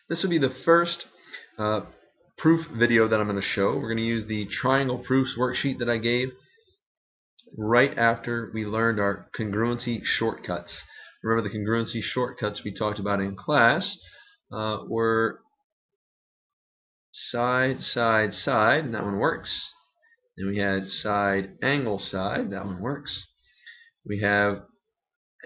This will be the first proof video that I'm going to show. We're going to use the triangle proofs worksheet that I gave right after we learned our congruency shortcuts. Remember, the congruency shortcuts we talked about in class were side, side, side, and that one works. Then we had side, angle, side, that one works. We have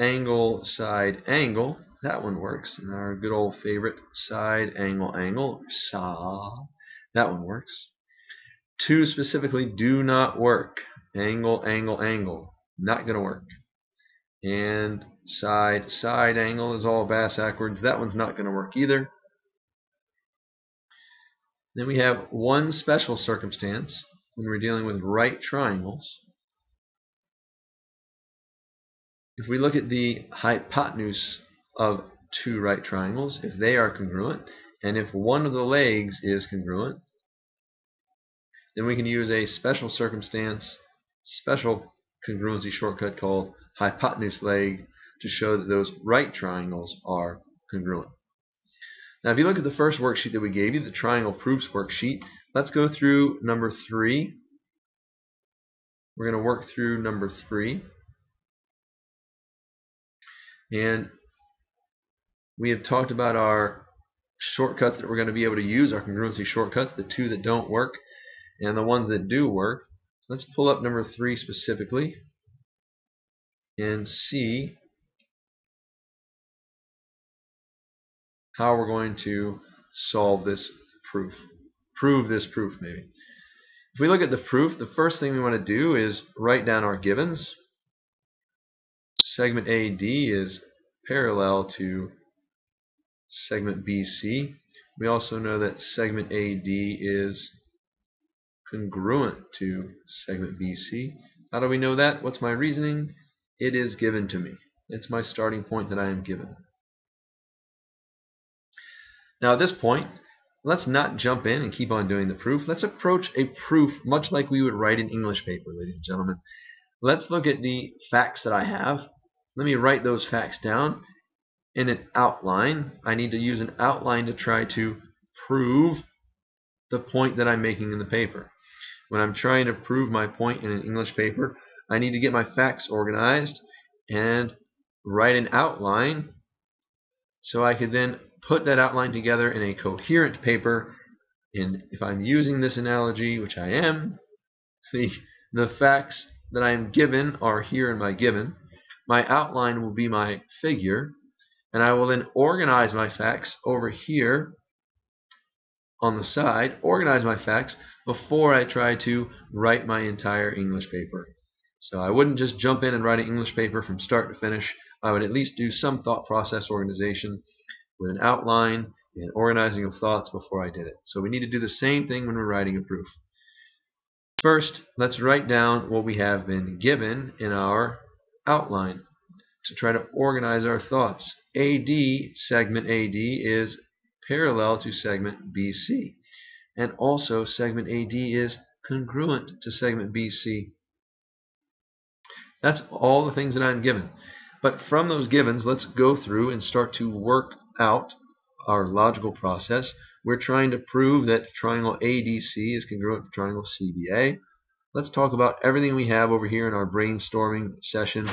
angle, side, angle, that one works. And our good old favorite side, angle, angle, saw, that one works. Two specifically do not work. Angle, angle, angle, not going to work. And side, side angle is all bass backwards. That one's not going to work either. Then we have one special circumstance when we're dealing with right triangles. If we look at the hypotenuse of two right triangles, if they are congruent, and if one of the legs is congruent, then we can use a special circumstance, special congruency shortcut called hypotenuse leg to show that those right triangles are congruent. Now, if you look at the first worksheet that we gave you, the triangle proofs worksheet, let's go through number 3. We're going to work through number 3. And we have talked about our shortcuts that we're going to be able to use, our congruency shortcuts, the two that don't work and the ones that do work. Let's pull up number 3 specifically and see how we're going to solve this proof. Prove this proof, maybe. If we look at the proof, the first thing we want to do is write down our givens. Segment AD is parallel to segment BC. We also know that segment AD is congruent to segment BC. How do we know that? What's my reasoning? It is given to me. It's my starting point that I am given. Now at this point, let's not jump in and keep on doing the proof. Let's approach a proof much like we would write an English paper, ladies and gentlemen. Let's look at the facts that I have. Let me write those facts down in an outline. I need to use an outline to try to prove the point that I'm making in the paper. When I'm trying to prove my point in an English paper, I need to get my facts organized and write an outline so I could then put that outline together in a coherent paper. And if I'm using this analogy, which I am, the facts that I am given are here in my given. My outline will be my figure, and I will then organize my facts over here on the side, organize my facts before I try to write my entire English paper. So I wouldn't just jump in and write an English paper from start to finish. I would at least do some thought process organization with an outline and organizing of thoughts before I did it. So we need to do the same thing when we're writing a proof. First, let's write down what we have been given in our outline to try to organize our thoughts. AD, segment AD, is parallel to segment BC. And also segment AD is congruent to segment BC. That's all the things that I'm given. But from those givens, let's go through and start to work out our logical process. We're trying to prove that triangle ADC is congruent to triangle CBA. Let's talk about everything we have over here in our brainstorming session.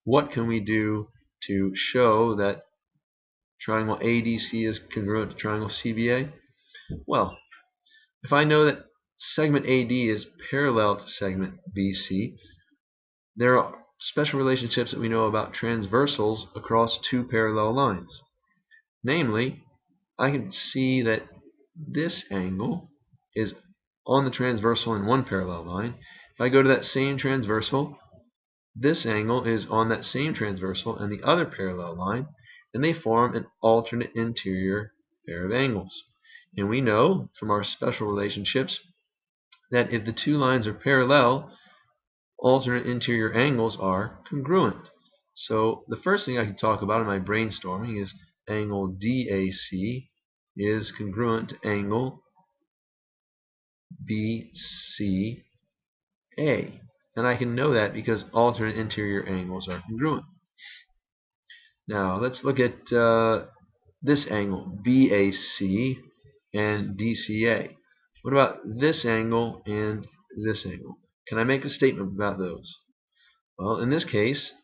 What can we do to show that triangle ADC is congruent to triangle CBA? Well, if I know that segment AD is parallel to segment BC, there are special relationships that we know about transversals across two parallel lines. Namely, I can see that this angle is on the transversal in one parallel line. If I go to that same transversal, this angle is on that same transversal and the other parallel line, and they form an alternate interior pair of angles. And we know from our special relationships that if the two lines are parallel, alternate interior angles are congruent. So the first thing I can talk about in my brainstorming is angle DAC is congruent to angle BCA. And I can know that because alternate interior angles are congruent. Now let's look at this angle, BAC and DCA? What about this angle and this angle? Can I make a statement about those? Well, in this case,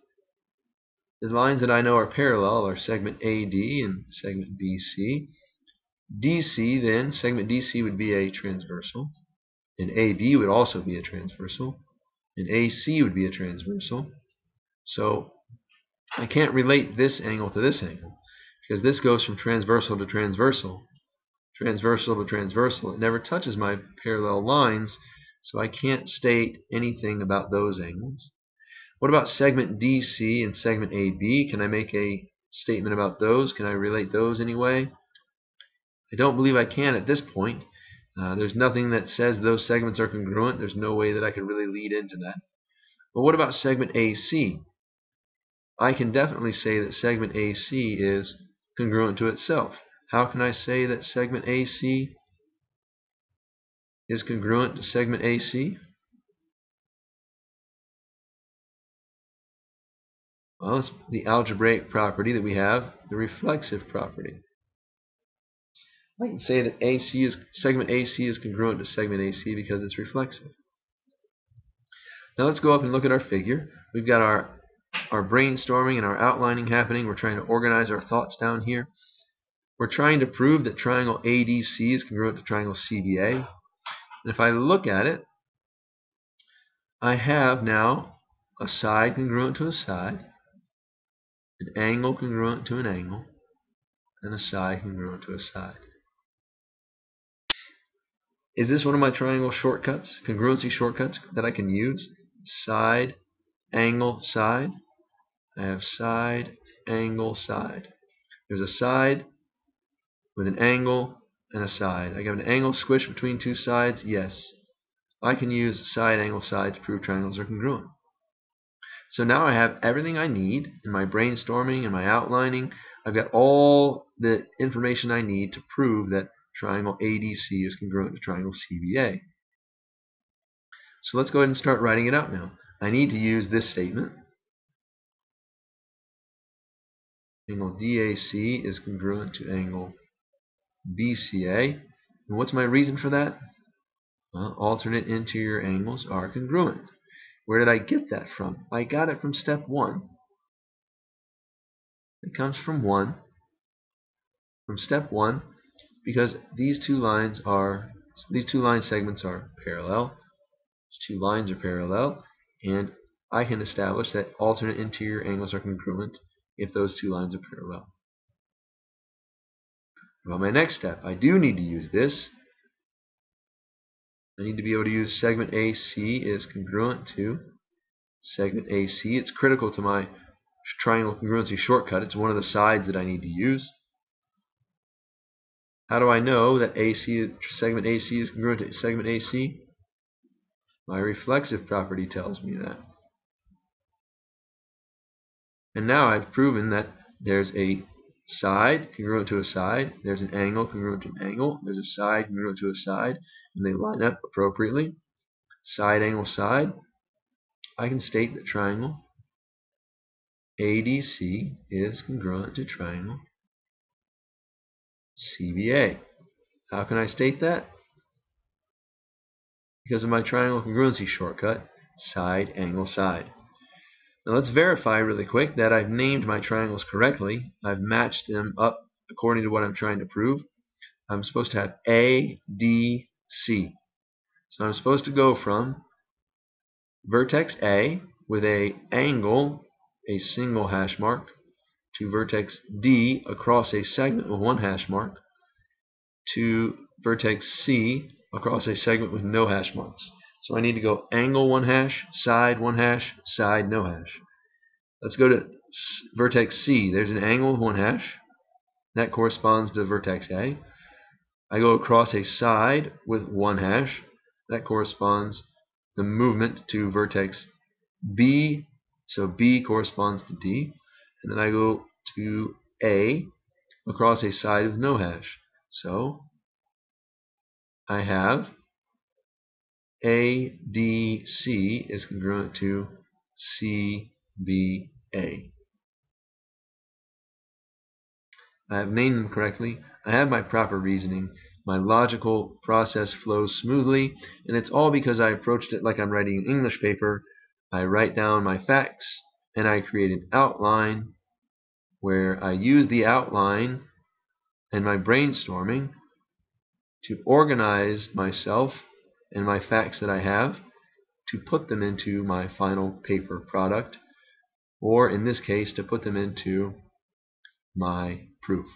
the lines that I know are parallel are segment AD and segment BC. DC then, segment DC would be a transversal, and AB would also be a transversal, and AC would be a transversal. So I can't relate this angle to this angle, because this goes from transversal to transversal, transversal to transversal. It never touches my parallel lines, so I can't state anything about those angles. What about segment DC and segment AB? Can I make a statement about those? Can I relate those anyway? I don't believe I can at this point. There's nothing that says those segments are congruent. There's no way that I could really lead into that. But what about segment AC? I can definitely say that segment AC is congruent to itself. How can I say that segment AC is congruent to segment AC? Well, it's the algebraic property that we have, the reflexive property. I can say that segment AC is congruent to segment AC because it's reflexive. Now let's go up and look at our figure. We've got our brainstorming and our outlining happening. We're trying to organize our thoughts down here. We're trying to prove that triangle ADC is congruent to triangle CBA. And if I look at it, I have now a side congruent to a side, an angle congruent to an angle, and a side congruent to a side. Is this one of my triangle shortcuts, congruency shortcuts that I can use? Side, angle, side. I have side, angle, side. There's a side with an angle and a side. I got an angle squished between two sides. Yes. I can use side, angle, side to prove triangles are congruent. So now I have everything I need in my brainstorming and my outlining. I've got all the information I need to prove that triangle ADC is congruent to triangle CBA. So let's go ahead and start writing it out now. I need to use this statement. Angle DAC is congruent to angle BCA. And what's my reason for that? Well, alternate interior angles are congruent. Where did I get that from? I got it from step 1. It comes from step 1, because these two line segments are parallel. These two lines are parallel, and I can establish that alternate interior angles are congruent if those two lines are parallel. About my next step, I do need to use this. I need to be able to use segment AC is congruent to segment AC. It's critical to my triangle congruency shortcut. It's one of the sides that I need to use. How do I know that segment AC is congruent to segment AC? My reflexive property tells me that. And now I've proven that there's a side congruent to a side, there's an angle congruent to an angle, there's a side congruent to a side, and they line up appropriately. Side, angle, side. I can state that triangle ADC is congruent to triangle CBA. How can I state that? Because of my triangle congruency shortcut, side, angle, side. Now let's verify really quick that I've named my triangles correctly. I've matched them up according to what I'm trying to prove. I'm supposed to have A, D, C. So I'm supposed to go from vertex A with a angle, a single hash mark, to vertex D across a segment with one hash mark, to vertex C across a segment with no hash marks. So I need to go angle one hash, side one hash, side no hash. Let's go to vertex C. There's an angle with one hash. That corresponds to vertex A. I go across a side with one hash. That corresponds the movement to vertex B. So B corresponds to D. And then I go to A across a side with no hash. So I have ADC is congruent to CBA. I have named them correctly, I have my proper reasoning, my logical process flows smoothly, and it's all because I approached it like I'm writing an English paper. I write down my facts, and I create an outline where I use the outline and my brainstorming to organize myself and my facts that I have to put them into my final paper product, or in this case, to put them into my proof.